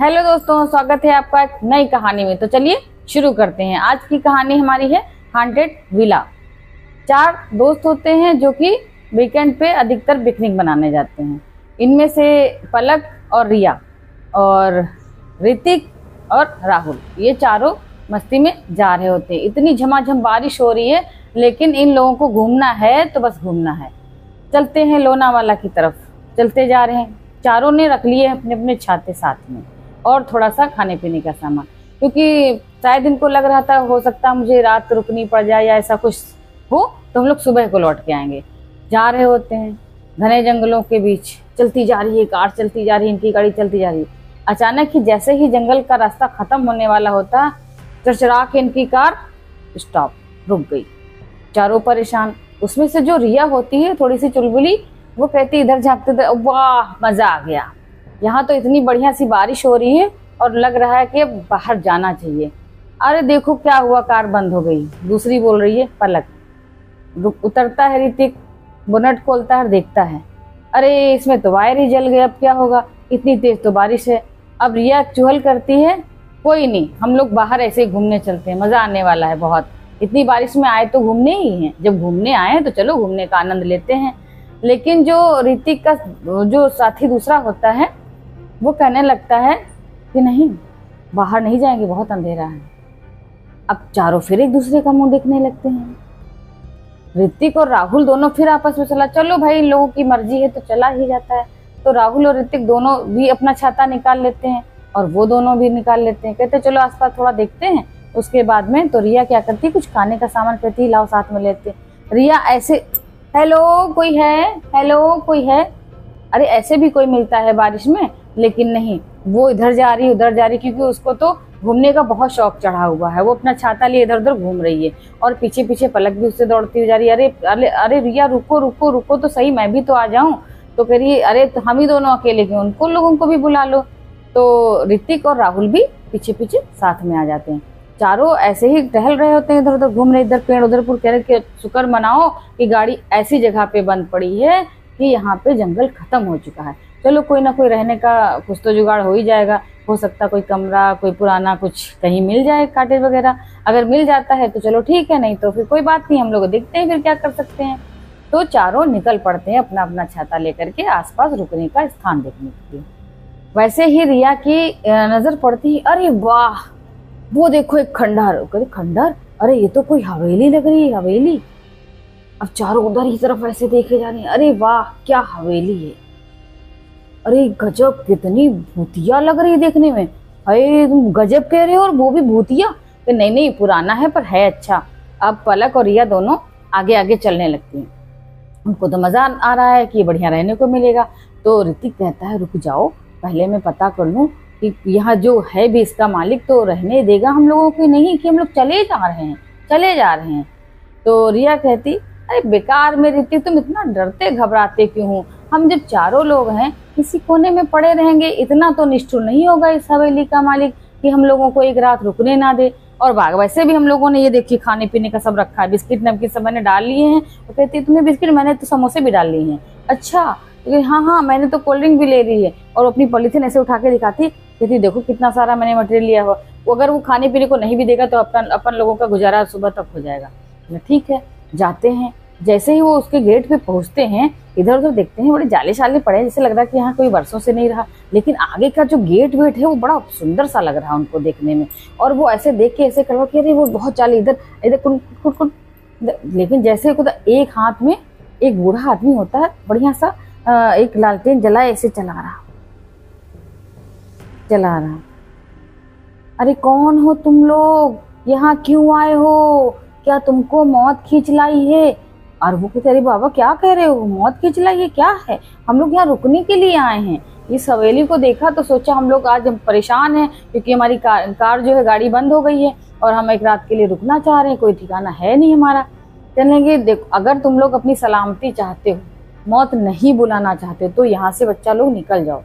Hello दोस्तों, स्वागत है आपका एक नई कहानी में। तो चलिए शुरू करते हैं। आज की कहानी हमारी है हॉन्टेड विला। 4 दोस्त होते हैं जो कि वीकेंड पे अधिकतर पिकनिक मनाने जाते हैं। इनमें से पलक और रिया और ऋतिक और राहुल, ये चारों मस्ती में जा रहे होते हैं। इतनी झमाझम बारिश हो रही है, लेकिन इन लोगों को घूमना है तो बस घूमना है। चलते हैं लोनावाला की तरफ। चलते जा रहे हैं। चारों ने रख लिए अपने अपने छाते साथ में और थोड़ा सा खाने पीने का सामान, क्योंकि शायद इनको लग रहा था हो सकता है मुझे रात रुकनी पड़ जाए या ऐसा कुछ हो तो हम लोग सुबह को लौट के आएंगे। जा रहे होते हैं घने जंगलों के बीच। चलती जा रही है कार, चलती जा रही है, इनकी गाड़ी चलती जा रही है। अचानक ही जैसे ही जंगल का रास्ता खत्म होने वाला होता, चरचरा के इनकी कार स्टॉप, रुक गई। चारों परेशान। उसमें से जो रिया होती है थोड़ी सी चुलबुली, वो कहती इधर झांकते थे, वाह मजा आ गया, यहाँ तो इतनी बढ़िया सी बारिश हो रही है और लग रहा है कि अब बाहर जाना चाहिए। अरे देखो क्या हुआ, कार बंद हो गई। दूसरी बोल रही है पलक। उतरता है ऋतिक, बोनट खोलता है और देखता है, अरे इसमें तो वायर ही जल गया, अब क्या होगा, इतनी तेज तो बारिश है। अब रिया चुहल करती है, कोई नहीं हम लोग बाहर ऐसे ही घूमने चलते हैं, मजा आने वाला है बहुत। इतनी बारिश में आए तो घूमने ही हैं, जब घूमने आए तो चलो घूमने का आनंद लेते हैं। लेकिन जो ऋतिक का जो साथी दूसरा होता है वो कहने लगता है कि नहीं, बाहर नहीं जाएंगे, बहुत अंधेरा है। अब चारों फिर एक दूसरे का मुंह देखने लगते हैं। ऋतिक और राहुल दोनों फिर आपस में चला, चलो भाई इन लोगों की मर्जी है तो चला ही जाता है। तो राहुल और ऋतिक दोनों भी अपना छाता निकाल लेते हैं और वो दोनों भी निकाल लेते हैं। कहते चलो आसपास थोड़ा देखते हैं। उसके बाद में तो रिया क्या करती, कुछ खाने का सामान कहती लाओ साथ में लेते। रिया ऐसे, हेलो कोई है, हेलो कोई है, अरे ऐसे भी कोई मिलता है बारिश में। लेकिन नहीं, वो इधर जा रही उधर जा रही, क्योंकि उसको तो घूमने का बहुत शौक चढ़ा हुआ है। वो अपना छाता लिए इधर उधर घूम रही है और पीछे पीछे पलक भी उससे दौड़ती हुई जा रही है। अरे अरे अरे रिया रुको रुको रुको तो सही, मैं भी तो आ जाऊं। तो कह रही है अरे तो हम ही दोनों अकेले क्यों, उनको लोगों को भी बुला लो। तो ऋतिक और राहुल भी पीछे पीछे साथ में आ जाते हैं। चारों ऐसे ही टहल रहे होते हैं, इधर उधर घूम रहे, इधर पेड़ उधर पुर। कह रहे शुक्र मनाओ कि गाड़ी ऐसी जगह पे बंद पड़ी है कि यहाँ पे जंगल खत्म हो चुका है। चलो कोई ना कोई रहने का कुछ तो जुगाड़ हो ही जाएगा। हो सकता कोई कमरा, कोई पुराना कुछ कहीं मिल जाए, कॉटेज वगैरह। अगर मिल जाता है तो चलो ठीक है, नहीं तो फिर कोई बात नहीं, हम लोग देखते हैं फिर क्या कर सकते हैं। तो चारों निकल पड़ते हैं अपना अपना छाता लेकर के आसपास रुकने का स्थान देखने के लिए। वैसे ही रिया की नजर पड़ती है, अरे वाह वो देखो एक खंडहर। खंडहर, अरे ये तो कोई हवेली लग रही है, हवेली। अब चारों उधर ही तरफ ऐसे देखे जा रहे हैं, अरे वाह क्या हवेली है, अरे गजब कितनी भूतिया लग रही है देखने में। अरे तुम गजब कह रहे हो और वो भी भूतिया? कि नहीं नहीं पुराना है पर है अच्छा। अब पलक और रिया दोनों आगे आगे चलने लगती हैं। उनको तो मजा आ रहा है कि बढ़िया रहने को मिलेगा। तो ऋतिक कहता है रुक जाओ, पहले मैं पता कर लूं कि यहाँ जो है भी इसका मालिक तो रहने देगा हम लोगों की, नहीं कि हम लोग चले जा रहे हैं। तो रिया कहती अरे बेकार में ऋतिक, तुम इतना डरते घबराते क्यों हो? हम जब चारों लोग हैं किसी कोने में पड़े रहेंगे, इतना तो निष्ठुर नहीं होगा इस हवेली का मालिक कि हम लोगों को एक रात रुकने ना दे। और वैसे भी हम लोगों ने ये देखिए खाने पीने का सब रखा है, बिस्किट नमकीन सब मैंने डाल लिए हैं। तो कहती है तुम्हें बिस्किट, मैंने तो समोसे भी डाल लिए हैं। अच्छा हाँ हाँ मैंने तो कोल्ड ड्रिंक भी ले ली है। और अपनी पॉलीथीन ऐसे उठा के दिखाती, कहती देखो कितना सारा मैंने मटेरियल लिया हो। अगर वो खाने पीने को नहीं भी देगा तो अपन लोगों का गुजारा सुबह तक हो जाएगा। ठीक है जाते हैं। जैसे ही वो उसके गेट पे पहुंचते हैं, इधर उधर देखते हैं, बड़े जाले शाले पड़े हैं, जैसे लग रहा है कि यहाँ कोई वर्षों से नहीं रहा। लेकिन आगे का जो गेट वेट है वो बड़ा सुंदर सा लग रहा है उनको देखने में। और वो ऐसे देख के ऐसे करवा कि अरे वो बहुत चाले, इधर इधर कुट। लेकिन जैसे खुद एक हाथ में एक बूढ़ा आदमी होता है, बढ़िया सा एक लालटेन जलाए ऐसे चला रहा। अरे कौन हो तुम लोग, यहाँ क्यों आए हो, क्या तुमको मौत खींच लाई है? और वो कहते अरे बाबा क्या कह रहे हो, मौत खींच लाई है क्या है? हम लोग यहाँ रुकने के लिए आए हैं। इस हवेली को देखा तो सोचा हम लोग आज हम परेशान हैं क्योंकि हमारी कार जो है गाड़ी बंद हो गई है और हम एक रात के लिए रुकना चाह रहे हैं, कोई ठिकाना है नहीं हमारा। कहने लगे देखो अगर तुम लोग अपनी सलामती चाहते हो, मौत नहीं बुलाना चाहते हो तो यहाँ से बच्चा लोग निकल जाओ।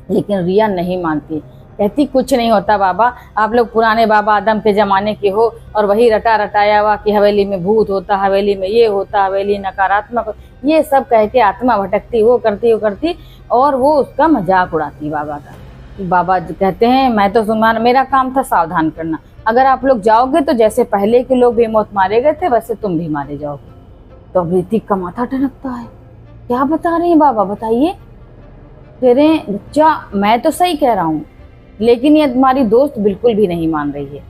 लेकिन रिया नहीं मानती, कहती कुछ नहीं होता बाबा, आप लोग पुराने बाबा आदम के जमाने के हो और वही रटा रटाया हुआ कि हवेली में भूत होता, हवेली में ये होता, हवेली नकारात्मक, ये सब कह के आत्मा भटकती, वो करती और वो उसका मजाक उड़ाती बाबा का। बाबा जी कहते हैं मैं तो सुनवाना, मेरा काम था सावधान करना, अगर आप लोग जाओगे तो जैसे पहले के लोग बेमौत मारे गए थे वैसे तुम भी मारे जाओगे। तो अब ऋतिक का माथा टनकता है, क्या बता रहे हैं बाबा, बताइए। कह रहे हैं बच्चा मैं तो सही कह रहा हूँ, लेकिन ये तुम्हारी दोस्त बिल्कुल भी नहीं मान रही है।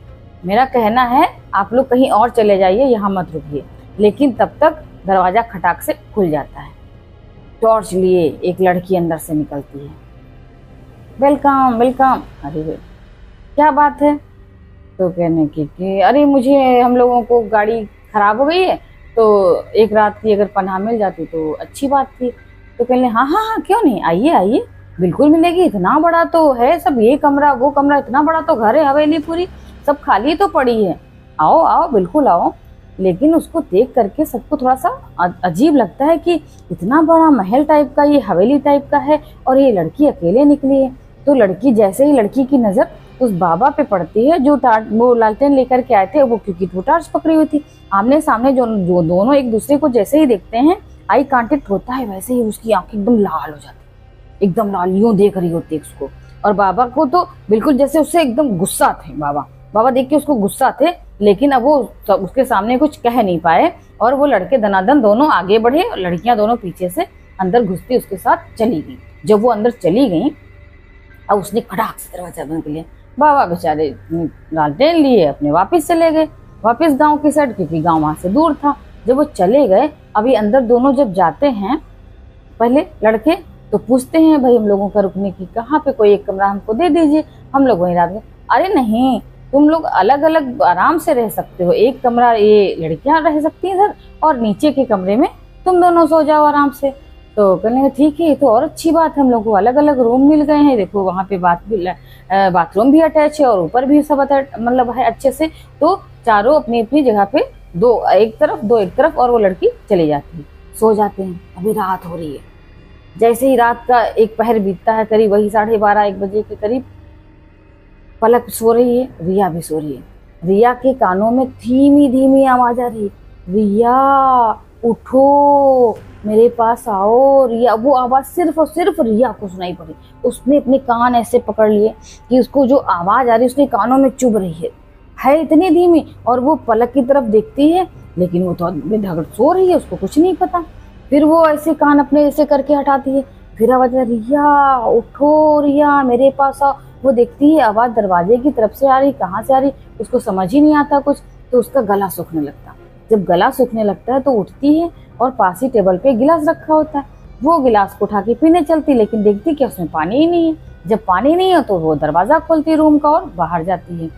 मेरा कहना है आप लोग कहीं और चले जाइए, यहाँ मत रुकिए। लेकिन तब तक दरवाजा खटाक से खुल जाता है। टॉर्च लिए एक लड़की अंदर से निकलती है। Welcome welcome. अरे क्या बात है? तो कहने की कि अरे मुझे, हम लोगों को गाड़ी खराब हो गई है, तो एक रात की अगर पनाह मिल जाती तो अच्छी बात थी। तो कहने हाँ हाँ हाँ क्यों नहीं, आइए आइए, बिल्कुल मिलेगी। इतना बड़ा तो है सब, ये कमरा वो कमरा, इतना बड़ा तो घर है, हवेली पूरी सब खाली तो पड़ी है, आओ आओ बिल्कुल आओ। लेकिन उसको देख करके सबको थोड़ा सा अजीब लगता है कि इतना बड़ा महल टाइप का, ये हवेली टाइप का है और ये लड़की अकेले निकली है। तो लड़की, जैसे ही लड़की की नजर उस बाबा पे पड़ती है जो वो लालटेन लेकर के आए थे, वो क्योंकि वो टार्च पकड़ी हुई थी, आमने सामने जो दोनों एक दूसरे को जैसे ही देखते हैं, आई कांटेक्ट होता है, वैसे ही उसकी आंखें एकदम लाल हो जाती, एकदम लाल, यूं देख रही होती है उसको। और बाबा को तो बिल्कुल जैसे उससे एकदम गुस्सा थे बाबा देख के उसको गुस्सा थे, लेकिन अब वो उसके सामने कुछ कह नहीं पाए। और वो लड़के दनादन दोनों आगे बढ़े और लड़कियां दोनों पीछे से अंदर घुसती उसके साथ चली गई। जब वो अंदर चली गई, अब उसने खड़ाक से दरवाजा बंद कर लिया। बाबा बेचारे लालटेन लिए अपने वापिस चले गए, वापिस गांव की साइड, क्योंकि गांव वहां से दूर था। जब वो चले गए, अभी अंदर दोनों जब जाते हैं, पहले लड़के तो पूछते हैं भाई हम लोगों का रुकने की कहाँ पे, कोई एक कमरा हमको दे दीजिए, हम लोग वहीं रात में। अरे नहीं, तुम लोग अलग अलग आराम से रह सकते हो, एक कमरा ये लड़कियां रह सकती हैं इधर, और नीचे के कमरे में तुम दोनों सो जाओ आराम से। तो कहने लगे ठीक है, ये तो और अच्छी बात है, हम लोग को अलग अलग रूम मिल गए हैं, देखो वहाँ पे बाथरूम भी अटैच है और ऊपर भी सब मतलब है अच्छे से। तो चारों अपनी अपनी जगह पे, दो एक तरफ, और वो लड़की चली जाती है, सो जाते हैं। अभी रात हो रही है, जैसे ही रात का एक पहर बीतता है, करीब वही 12:30-1 बजे के करीब, पलक सो रही है, रिया भी सो रही है। रिया के कानों में धीमी धीमी आवाज आ रही है, रिया उठो, मेरे पास आओ। रिया, वो आवाज सिर्फ और सिर्फ रिया को सुनाई पड़ी। उसने अपने कान ऐसे पकड़ लिए कि उसको जो आवाज आ रही है उसके कानों में चुभ रही है इतनी धीमी। और वो पलक की तरफ देखती है, लेकिन वो तो बेधड़क सो रही है, उसको कुछ नहीं पता। फिर वो ऐसे कान अपने ऐसे करके हटाती है, फिर आवाज, रिया उठो, रिया मेरे पास आओ। वो देखती है आवाज दरवाजे की तरफ से आ रही, कहाँ से आ रही उसको समझ ही नहीं आता कुछ। तो उसका गला सूखने लगता, जब गला सूखने लगता है तो उठती है और पास ही टेबल पे गिलास रखा होता है, वो गिलास को उठा के पीने चलती, लेकिन देखती कि उसमें पानी ही नहीं है। जब पानी नहीं है तो वो दरवाजा खोलती रूम का और बाहर जाती है।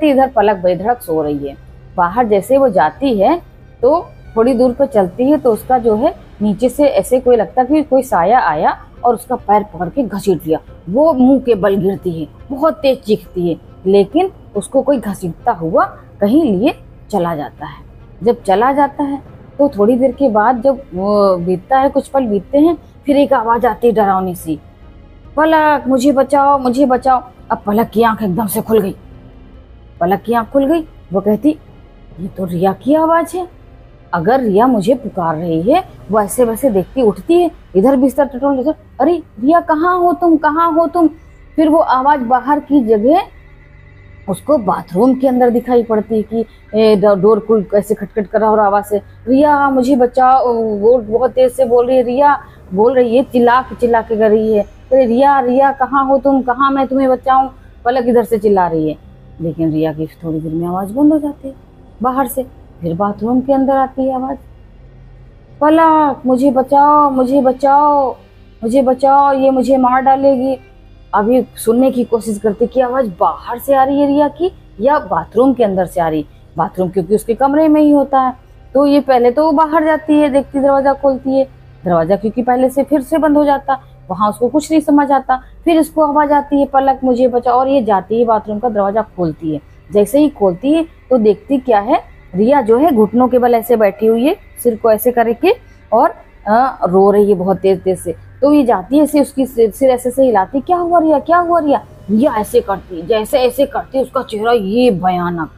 इधर पलक बेधड़क सो रही है। बाहर जैसे वो जाती है तो थोड़ी दूर पर चलती है तो उसका जो है नीचे से ऐसे कोई लगता कि कोई साया आया और उसका पैर पकड़ के घसीट लिया। वो मुंह के बल गिरती है, बहुत तेज चीखती है, लेकिन उसको कोई घसीटता हुआ कहीं लिए चला जाता है। जब चला जाता है तो थोड़ी देर के बाद जब वो बीतता है, कुछ पल बीतते हैं, फिर एक आवाज आती है डरावनी सी, पलक मुझे बचाओ मुझे बचाओ। अब पलक की आंख एकदम से खुल गई, वो कहती ये तो रिया की आवाज है, अगर रिया मुझे पुकार रही है। वो ऐसे वैसे देखती, उठती है, इधर बिस्तर टटोल, अरे रिया कहाँ हो तुम। फिर वो आवाज बाहर की जगह उसको बाथरूम के अंदर दिखाई पड़ती कि डोर को ऐसे खटखट कर रहा और आवाज से, रिया मुझे बचाओ। वो बहुत तेज से बोल रही है, रिया बोल रही है, चिल्ला के कर रही है, अरे रिया कहाँ हो तुम, कहाँ मैं तुम्हें बचाऊं। पलक इधर से चिल्ला रही है, लेकिन रिया की थोड़ी देर में आवाज बंद हो जाती है बाहर से। फिर बाथरूम के अंदर आती है आवाज, पलक मुझे बचाओ, ये मुझे मार डालेगी। अभी सुनने की कोशिश करती कि आवाज बाहर से आ रही है रिया की या बाथरूम के अंदर से आ रही। बाथरूम क्योंकि उसके कमरे में ही होता है, तो ये पहले तो वो बाहर जाती है, देखती, दरवाजा खोलती है, दरवाजा क्योंकि पहले से फिर से बंद हो जाता, वहां उसको कुछ नहीं समझ आता। फिर इसको आवाज आती है, पलक मुझे बचाओ, और ये जाती है बाथरूम का दरवाजा खोलती है। जैसे ही खोलती है तो देखती क्या है, रिया जो है घुटनों के बल ऐसे बैठी हुई है, सिर को ऐसे करके, और रो रही है बहुत तेज से। तो ये जाती है ऐसे, उसकी सिर ऐसे से हिलाती, क्या हुआ रिया। रिया ऐसे करती, जैसे ऐसे करती, उसका चेहरा ये भयानक,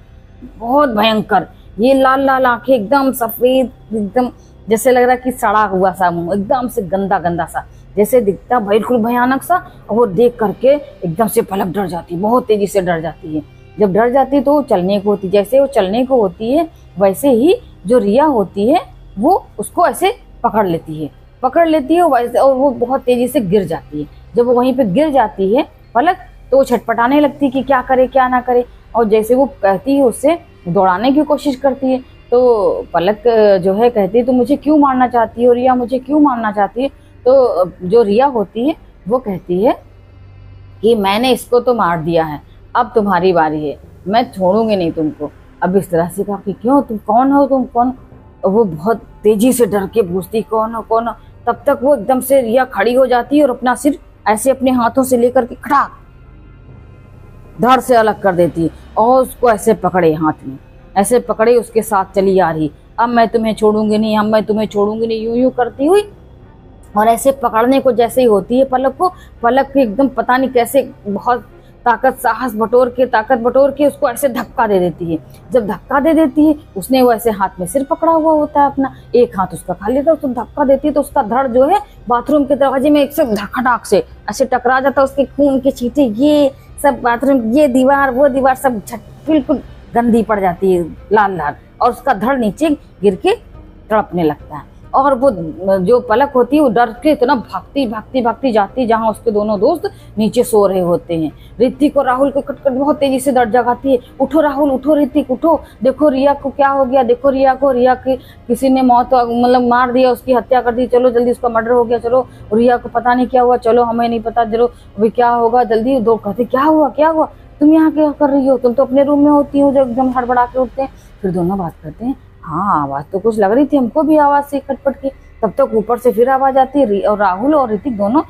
बहुत भयंकर, ये लाल आंखें, एकदम सफेद, एकदम जैसे लग रहा है कि सड़ा हुआ सा मुंह, एकदम से गंदा सा। जैसे दिखता बिल्कुल भयानक सा, और वो देख करके एकदम से पलक डर जाती है, बहुत तेजी से डर जाती है। जब डर जाती है तो वो चलने को होती है, जैसे वो चलने को होती है वैसे ही जो रिया होती है वो उसको ऐसे पकड़ लेती है वैसे, और वो बहुत तेजी से गिर जाती है। जब वो वहीं पे गिर जाती है पलक, तो वो छटपटाने लगती है कि क्या करे क्या ना करे, और जैसे वो कहती है उससे दौड़ाने की कोशिश करती है, तो पलक जो है कहती है तो मुझे क्यों मारना चाहती हो रिया, मुझे क्यों मारना चाहती है। तो जो रिया होती है वो कहती है कि मैंने इसको तो मार दिया है, अब तुम्हारी बारी है, मैं छोड़ूंगी नहीं तुमको। अब इस तरह से कहा कि क्यों, तुम कौन हो, तुम कौन। वो बहुत तेजी से डर के पूछती कौन हो कौन हो। तब तक वो एकदम से रिया खड़ी हो जाती है और अपना सिर ऐसे अपने हाथों से लेकर के खड़ाक धड़ से अलग कर देती है, और उसको ऐसे पकड़े हाथ में, ऐसे पकड़े उसके साथ चली आ रही। अब मैं तुम्हें छोड़ूंगी नहीं, अब मैं तुम्हें छोड़ूंगी नहीं, यूं यूं करती हुई। और ऐसे पकड़ने को जैसे ही होती है पलक को, पलक एकदम पता नहीं कैसे बहुत ताकत बटोर के उसको ऐसे धक्का दे देती है। जब धक्का दे देती है, उसने वो ऐसे हाथ में सिर पकड़ा हुआ होता है अपना, एक हाथ उसका खाली रहता है, उसको धक्का देती है तो उसका धड़ जो है बाथरूम के दरवाजे में एक से धड़ाक से ऐसे टकरा जाता है। उसके खून के छींटे ये सब बाथरूम, ये दीवार वो दीवार सब बिल्कुल गंदी पड़ जाती है, लाल लाल, और उसका धड़ नीचे गिर के तड़पने लगता है। और वो जो पलक होती है वो डर के इतना भागती जाती जहाँ उसके दोनों दोस्त नीचे सो रहे होते हैं। ऋतिक और राहुल को कटकट बहुत तेजी से डर जगाती है, उठो राहुल, उठो ऋतिक, उठो, देखो रिया को क्या हो गया, देखो रिया को, रिया की किसी ने मौत मतलब मार दिया, उसकी हत्या कर दी, चलो जल्दी उसका मर्डर हो गया, चलो रिया को पता नहीं क्या हुआ, चलो हमें नहीं पता, चलो अभी क्या होगा जल्दी। दो कहते क्या हुआ, तुम यहाँ क्या कर रही हो, तुम तो अपने रूम में होती हो। जब एकदम हड़बड़ा के उठते हैं, फिर दोनों बात करते हैं, हाँ आवाज तो कुछ लग रही थी हमको भी, आवाज से खटपट की। तब तक ऊपर से फिर आवाज आती है, और राहुल और ऋतिक दोनों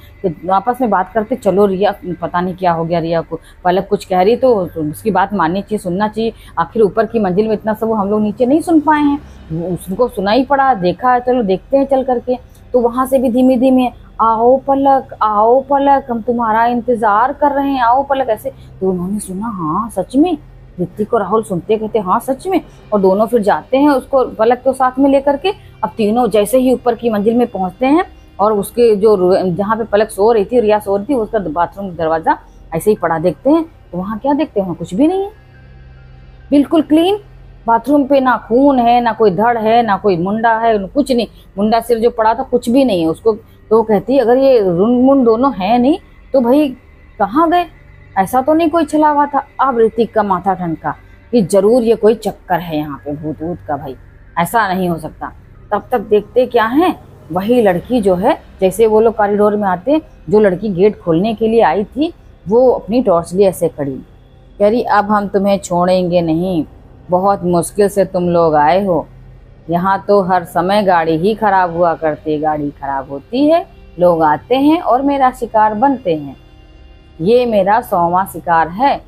आपस में बात करते, चलो रिया पता नहीं क्या हो गया रिया को, पलक कुछ कह रही तो उसकी बात माननी चाहिए, सुनना चाहिए, आखिर ऊपर की मंजिल में इतना सब हम लोग नीचे नहीं सुन पाए हैं, उसको सुना ही पड़ा, देखा है, चलो देखते हैं चल करके। तो वहां से भी धीमे धीमे आओ पलक, हम तुम्हारा इंतजार कर रहे हैं, आओ पलक, ऐसे। तो उन्होंने सुना, हाँ सच में, ऋतिक और राहुल सुनते कहते हाँ सच में। और दोनों फिर जाते हैं उसको पलक को साथ में लेकर के। अब तीनों जैसे ही ऊपर की मंजिल में पहुंचते हैं, और उसके जो जहाँ पे पलक सो रही थी, रिया सो रही थी, उसका बाथरूम दरवाजा ऐसे ही पड़ा देखते हैं, तो वहाँ क्या देखते हैं, कुछ भी नहीं है, बिल्कुल क्लीन बाथरूम पे, ना खून है, ना कोई धड़ है, ना कोई मुंडा है, कुछ नहीं, मुंडा सिर जो पड़ा था कुछ भी नहीं है उसको। तो कहती अगर ये रुन मुंड दोनों है नहीं तो भाई कहाँ गए, ऐसा तो नहीं कोई छला हुआ था। अब ऋतिक का माथा ठनका कि जरूर ये कोई चक्कर है यहाँ पे भूत वूत का, भाई ऐसा नहीं हो सकता। तब तक देखते क्या है, वही लड़की जो है, जैसे वो लोग कॉरिडोर में आते, जो लड़की गेट खोलने के लिए आई थी वो अपनी टॉर्च लिए ऐसे खड़ी, कह रही अब हम तुम्हें छोड़ेंगे नहीं, बहुत मुश्किल से तुम लोग आए हो, यहाँ तो हर समय गाड़ी ही खराब हुआ करती, गाड़ी खराब होती है, लोग आते हैं और मेरा शिकार बनते हैं, ये मेरा 100वां शिकार है,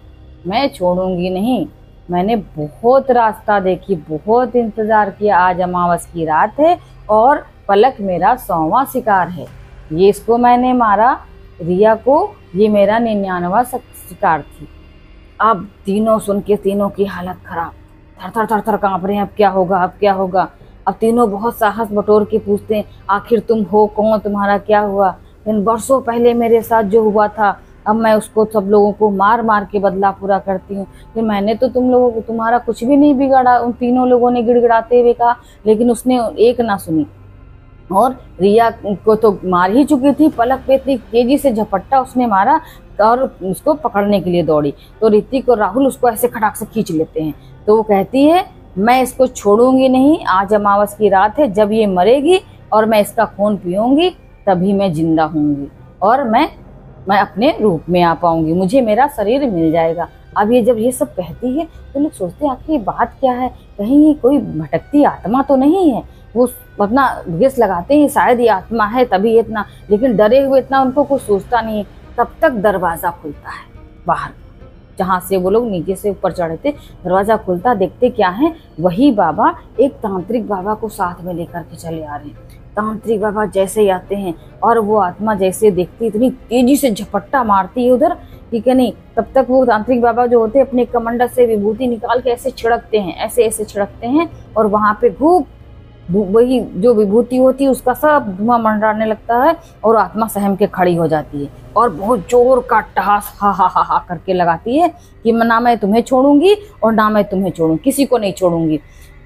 मैं छोड़ूंगी नहीं। मैंने बहुत रास्ता देखी, बहुत इंतजार किया, आज अमावस की रात है और पलक मेरा 100वां शिकार है, ये इसको मैंने मारा, रिया को, ये मेरा 99वां शिकार थी। अब तीनों सुन के तीनों की हालत खराब, थर थर कांप रहे हैं, अब क्या होगा। अब तीनों बहुत साहस बटोर के पूछते हैं, आखिर तुम हो कौन, तुम्हारा क्या हुआ। इन वर्षों पहले मेरे साथ जो हुआ था, अब मैं उसको सब लोगों को मार मार के बदला पूरा करती हूँ। फिर मैंने तो तुम लोगों को, तुम्हारा कुछ भी नहीं बिगाड़ा। उन तीनों लोगों ने गिड़गिड़ाते हुए कहा, लेकिन उसने एक ना सुनी, और रिया को तो मार ही चुकी थी, पलक पे इतनी तेजी से झपट्टा उसने मारा और उसको पकड़ने के लिए दौड़ी। तो ऋतिक और राहुल उसको ऐसे खटाक से खींच लेते हैं। तो वो कहती है मैं इसको छोड़ूंगी नहीं, आज अमावस की रात है, जब ये मरेगी और मैं इसका खून पीऊंगी तभी मैं जिंदा होंगी और मैं अपने रूप में आ पाऊंगी, मुझे मेरा शरीर मिल जाएगा। अब ये जब ये सब कहती है तो लोग सोचते हैं आखिर बात क्या है, कहीं ये कोई भटकती आत्मा तो नहीं है। वो अपना गेस लगाते हैं शायद ये आत्मा है तभी इतना, लेकिन डरे हुए इतना उनको कुछ सोचता नहीं है। तब तक दरवाजा खुलता है बाहर, जहाँ से वो लोग नीचे से ऊपर चढ़े थे, दरवाजा खुलता, देखते क्या है, वही बाबा एक तांत्रिक बाबा को साथ में लेकर के चले आ रहे हैं। तांत्रिक बाबा जैसे ही आते हैं और वो आत्मा जैसे देखती इतनी तेजी से झपट्टा मारती है उधर, ठीक है नहीं। तब तक वो तांत्रिक बाबा जो होते हैं अपने कमंडल से विभूति निकाल के ऐसे छिड़कते हैं, ऐसे छिड़कते हैं और वहां पे खूब वही जो विभूति होती है उसका सब धुआं मंडराने लगता है और आत्मा सहम के खड़ी हो जाती है और बहुत जोर का टहास हा हा हा हा करके लगाती है कि ना मैं तुम्हें छोड़ूंगी और ना मैं तुम्हें छोड़ूंगी, किसी को नहीं छोड़ूंगी,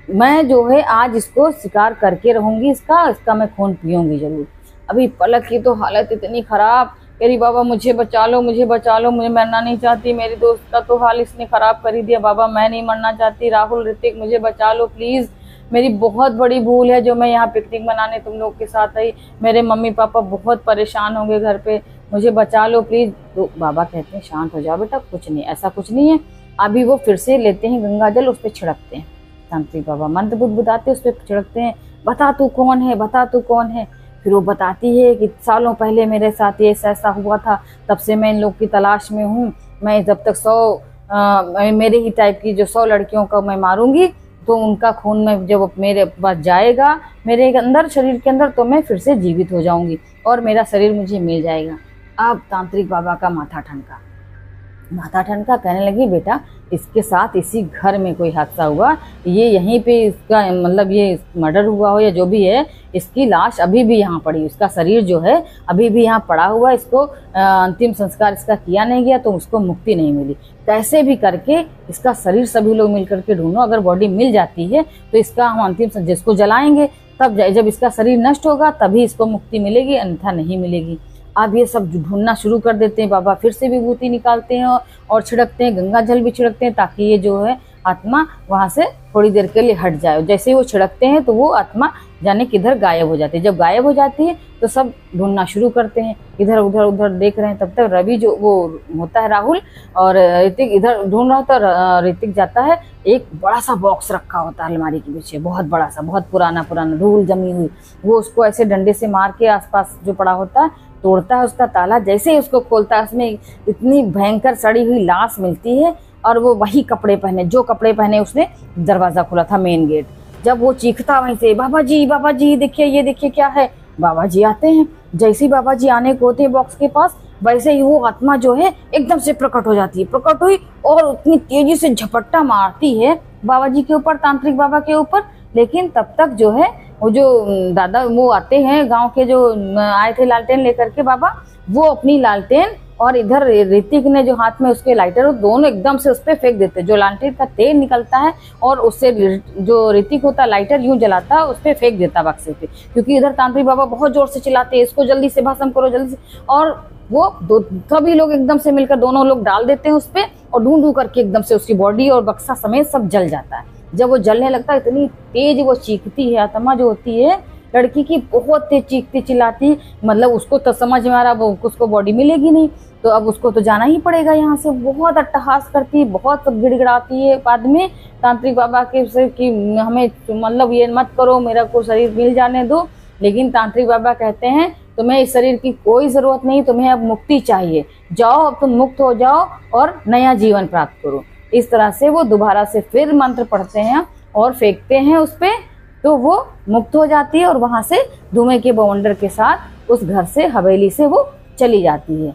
मैं जो है आज इसको शिकार करके रहूंगी, इसका मैं खून पीऊंगी जरूर। अभी पलक की तो हालत इतनी खराब, अरे बाबा मुझे बचा लो, मुझे बचा लो, मुझे मरना नहीं चाहती, मेरी दोस्त का तो हाल इसने खराब कर ही दिया, बाबा मैं नहीं मरना चाहती, राहुल ऋतिक मुझे बचा लो प्लीज, मेरी बहुत बड़ी भूल है जो मैं यहाँ पिकनिक मनाने तुम लोग के साथ आई, मेरे मम्मी पापा बहुत परेशान होंगे घर पे, मुझे बचा लो प्लीज। तो बाबा कहते हैं शांत हो जाओ बेटा, कुछ नहीं, ऐसा कुछ नहीं है। अभी वो फिर से लेते हैं गंगा जल, उस पर छिड़कते हैं, तांत्रिक बाबा मंत्र बुदबुदाते उस पर छिड़कते हैं, बता तू कौन है, बता तू कौन है। फिर वो बताती है कि सालों पहले मेरे साथ ये ऐसा हुआ था, तब से मैं इन लोग की तलाश में हूँ, मैं जब तक 100 मेरे ही टाइप की जो 100 लड़कियों का मैं मारूंगी तो उनका खून में जब मेरे पास जाएगा मेरे अंदर, शरीर के अंदर, तो मैं फिर से जीवित हो जाऊंगी और मेरा शरीर मुझे मिल जाएगा। अब तांत्रिक बाबा का माथा ठनका, कहने लगी बेटा इसके साथ इसी घर में कोई हादसा हुआ, ये यहीं पे इसका मतलब ये मर्डर हुआ हो या जो भी है, इसकी लाश अभी भी यहाँ पड़ी, इसका शरीर जो है अभी भी यहाँ पड़ा हुआ, इसको अंतिम संस्कार इसका किया नहीं गया तो उसको मुक्ति नहीं मिली, कैसे भी करके इसका शरीर सभी लोग मिल करके ढूंढो, अगर बॉडी मिल जाती है तो इसका हम अंतिम जिसको जलाएंगे तब जब इसका शरीर नष्ट होगा तभी इसको मुक्ति मिलेगी, अन्यथा नहीं मिलेगी। अब ये सब ढूंढना शुरू कर देते हैं। बाबा फिर से विभूति निकालते हैं और छिड़कते हैं, गंगा जल भी छिड़कते हैं ताकि ये जो है आत्मा वहां से थोड़ी देर के लिए हट जाए। जैसे ही वो छिड़कते हैं तो वो आत्मा जाने किधर गायब हो जाती है। जब गायब हो जाती है तो सब ढूंढना शुरू करते हैं, इधर उधर उधर देख रहे हैं। तब तक रवि जो वो होता है राहुल और ऋतिक इधर ढूंढ रहा होता है। ऋतिक जाता है, एक बड़ा सा बॉक्स रखा होता है अलमारी के पीछे, बहुत बड़ा सा, बहुत पुराना धूल जमी हुई, वो उसको ऐसे डंडे से मार के आसपास जो पड़ा होता है तोड़ता है उसका ताला। जैसे ही उसको खोलता है उसमें इतनी भयंकर सड़ी हुई लाश मिलती है और वो वही कपड़े पहने जो कपड़े पहने उसने दरवाजा खोला था, मेन गेट। जब वो चीखता वहीं से बाबा जी देखिए, ये देखिए क्या है। बाबा जी आते हैं, जैसे ही बाबा जी आने को होते हैं बॉक्स के पास वैसे ही वो आत्मा जो है एकदम से प्रकट हो जाती है। प्रकट हुई और उतनी तेजी से झपट्टा मारती है बाबा जी के ऊपर, तांत्रिक बाबा के ऊपर। लेकिन तब तक जो है वो जो दादा वो आते हैं गांव के जो आए थे लालटेन लेकर के बाबा, वो अपनी लालटेन और इधर ऋतिक ने जो हाथ में उसके लाइटर, दोनों एकदम से उस पर फेंक देते। जो लालटेन का तेल निकलता है और उससे जो ऋतिक होता लाइटर यूं जलाता उस पर फेंक देता बक्से पे, क्योंकि इधर तांत्रिक बाबा बहुत जोर से चिल्लाते हैं इसको जल्दी से भस्म करो जल्दी से। और वो सभी लोग एकदम से मिलकर दोनों लोग डाल देते हैं उस पर और ढूंढ करके एकदम से उसकी बॉडी और बक्सा समेत सब जल जाता है। जब वो जलने लगता है इतनी तेज वो चीखती है, आत्मा जो होती है लड़की की बहुत तेज चीखती चिल्लाती, मतलब उसको तो समझ में आ रहा वो उसको बॉडी मिलेगी नहीं तो अब उसको तो जाना ही पड़ेगा यहाँ से। बहुत अट्टहास करती, बहुत गिड़गिड़ाती है बाद में तांत्रिक बाबा के से कि हमें मतलब ये मत करो, मेरा को शरीर मिल जाने दो। लेकिन तांत्रिक बाबा कहते हैं तुम्हें इस शरीर की कोई जरूरत नहीं, तुम्हें अब मुक्ति चाहिए, जाओ अब तुम मुक्त हो जाओ और नया जीवन प्राप्त करो। इस तरह से वो दोबारा से फिर मंत्र पढ़ते हैं और फेंकते हैं उस पे, तो वो मुक्त हो जाती है और वहां से धुएं के बवंडर के साथ उस घर से हवेली से वो चली जाती है।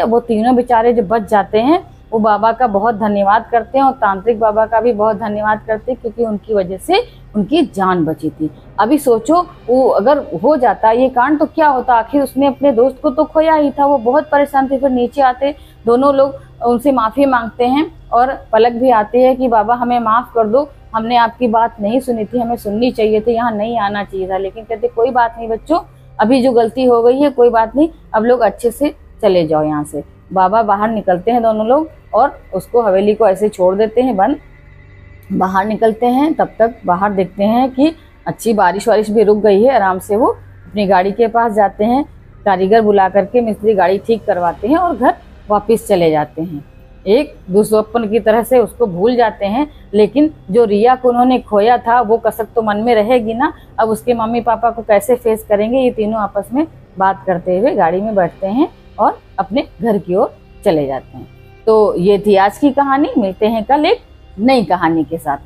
वो तीनों बेचारे जो बच जाते हैं वो बाबा का बहुत धन्यवाद करते हैं और तांत्रिक बाबा का भी बहुत धन्यवाद करते हैं, क्योंकि उनकी वजह से उनकी जान बची थी। अभी सोचो वो अगर हो जाता ये कांड तो क्या होता, आखिर उसने अपने दोस्त को तो खोया ही था। वो बहुत परेशान थे। फिर नीचे आते दोनों लोग, उनसे माफी मांगते हैं और पलक भी आती है कि बाबा हमें माफ कर दो, हमने आपकी बात नहीं सुनी थी, हमें सुननी चाहिए थी, यहाँ नहीं आना चाहिए था। लेकिन कहते कोई बात नहीं बच्चों, अभी जो गलती हो गई है कोई बात नहीं, अब लोग अच्छे से चले जाओ यहाँ से। बाबा बाहर निकलते हैं दोनों लोग और उसको हवेली को ऐसे छोड़ देते हैं बंद। बाहर निकलते हैं तब तक बाहर देखते हैं कि अच्छी बारिश वारिश भी रुक गई है। आराम से वो अपनी गाड़ी के पास जाते हैं, कारीगर बुला करके मिस्त्री गाड़ी ठीक करवाते हैं और घर वापस चले जाते हैं। एक दुस्वप्न की तरह से उसको भूल जाते हैं। लेकिन जो रिया को उन्होंने खोया था वो कसक तो मन में रहेगी ना। अब उसके मम्मी पापा को कैसे फेस करेंगे, ये तीनों आपस में बात करते हुए गाड़ी में बैठते हैं और अपने घर की ओर चले जाते हैं। तो ये थी आज की कहानी। मिलते हैं कल एक नई कहानी के साथ।